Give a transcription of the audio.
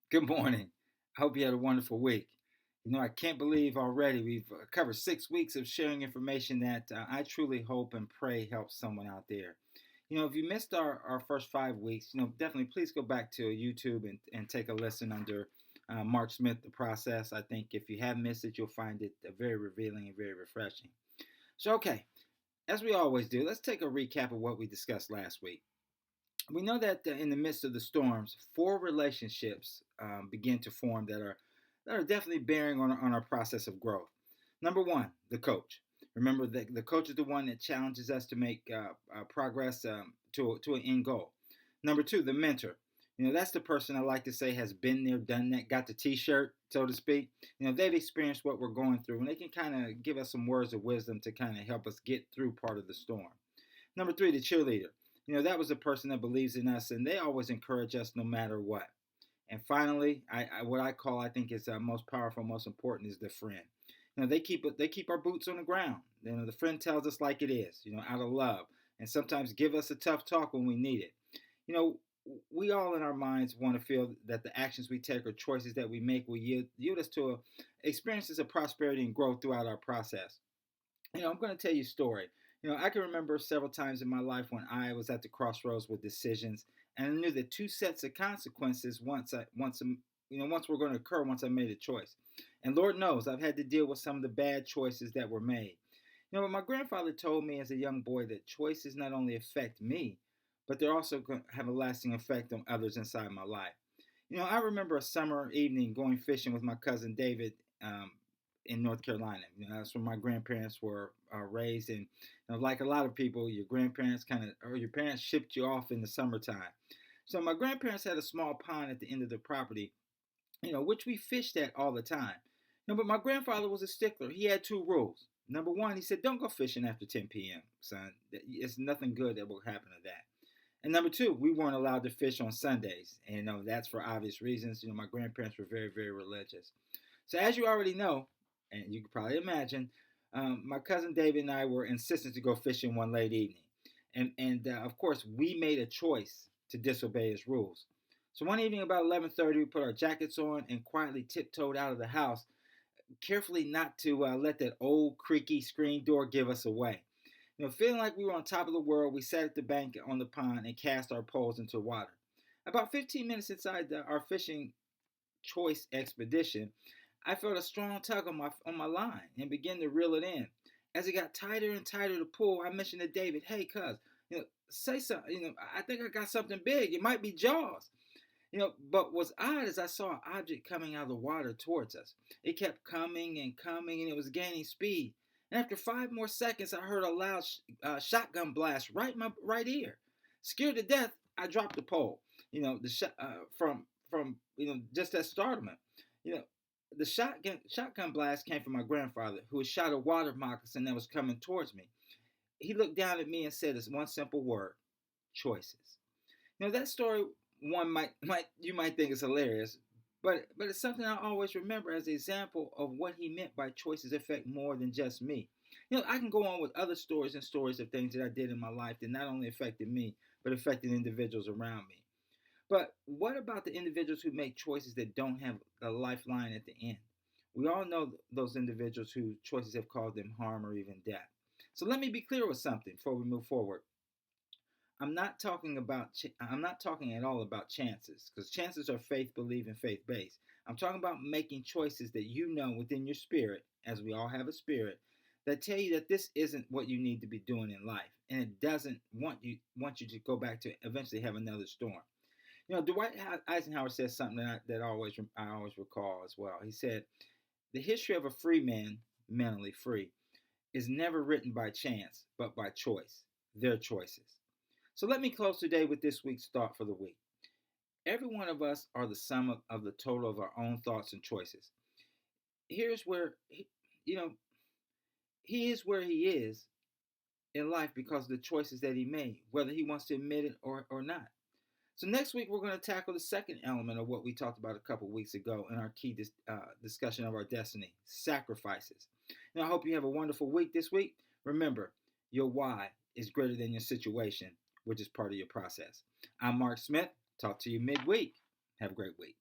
Good morning. I hope you had a wonderful week. I can't believe already we've covered 6 weeks of sharing information that I truly hope and pray helps someone out there. If you missed our first 5 weeks, definitely please go back to YouTube and take a listen under Mark Smith, The Process. I think if you have missed it, you'll find it very revealing and very refreshing. So, okay, as we always do, let's take a recap of what we discussed last week. We know that in the midst of the storms, four relationships begin to form that are definitely bearing on our process of growth. Number one, the coach. Remember that the coach is the one that challenges us to make progress to an end goal. Number two, the mentor. That's the person I like to say has been there, done that, got the T-shirt, so to speak. They've experienced what we're going through, and they can kind of give us some words of wisdom to kind of help us get through part of the storm. Number three, the cheerleader. That was a person that believes in us, and they always encourage us no matter what. And finally, what I call, I think is most powerful, most important, is the friend. They keep our boots on the ground. The friend tells us like it is, out of love, and sometimes give us a tough talk when we need it. You know, we all in our minds want to feel that the actions we take or choices that we make will yield us to experiences of prosperity and growth throughout our process. I'm going to tell you a story. I can remember several times in my life when I was at the crossroads with decisions, and I knew that two sets of consequences once were going to occur once I made a choice. And Lord knows I've had to deal with some of the bad choices that were made. But my grandfather told me as a young boy that choices not only affect me, but they're also going to have a lasting effect on others inside my life. I remember a summer evening going fishing with my cousin David in North Carolina. That's where my grandparents were raised, and like a lot of people, your grandparents or your parents shipped you off in the summertime. So my grandparents had a small pond at the end of the property, which we fished at all the time. But my grandfather was a stickler. He had two rules. Number one, he said, "Don't go fishing after 10 p.m., son. It's nothing good that will happen to that." And number two, we weren't allowed to fish on Sundays. And that's for obvious reasons. My grandparents were very, very religious. So as you already know, and you can probably imagine, my cousin David and I were insistent to go fishing one late evening. And of course, we made a choice to disobey his rules. So one evening about 11:30, we put our jackets on and quietly tiptoed out of the house, carefully not to let that old creaky screen door give us away. Feeling like we were on top of the world, we sat at the bank on the pond and cast our poles into water. About 15 minutes inside our fishing choice expedition, I felt a strong tug on my line and began to reel it in. As it got tighter and tighter to pull, I mentioned to David, "Hey, cuz, say something. I think I got something big. It might be Jaws." But what's odd is I saw an object coming out of the water towards us. It kept coming and coming, and it was gaining speed. And after 5 more seconds, I heard a loud shotgun blast right in my right ear. Scared to death, I dropped the pole. The from just that startlement. You know, the shotgun blast came from my grandfather, who had shot a water moccasin that was coming towards me. He looked down at me and said this one simple word: choices. That story one might think is hilarious, but it's something I always remember as an example of what he meant by choices affect more than just me. I can go on with other stories and stories of things that I did in my life that not only affected me, but affected individuals around me. But what about the individuals who make choices that don't have a lifeline at the end? We all know those individuals whose choices have caused them harm or even death. So let me be clear with something before we move forward. I'm not talking at all about chances, because chances are faith believe and faith based. I'm talking about making choices that you know within your spirit, as we all have a spirit, that tell you that this isn't what you need to be doing in life, and it doesn't want you to go back to eventually have another storm. Dwight Eisenhower says something that I always recall as well. He said, "The history of a free man, mentally free, is never written by chance, but by choice, their choices." So let me close today with this week's thought for the week. Every one of us are the sum of the total of our own thoughts and choices. Here's where, you know, he is where he is in life because of the choices that he made, whether he wants to admit it or not. So next week, we're going to tackle the second element of what we talked about a couple weeks ago in our key discussion of our destiny: sacrifices. Now, I hope you have a wonderful week this week. Remember, your why is greater than your situation, which is part of your process. I'm Mark Smith. Talk to you midweek. Have a great week.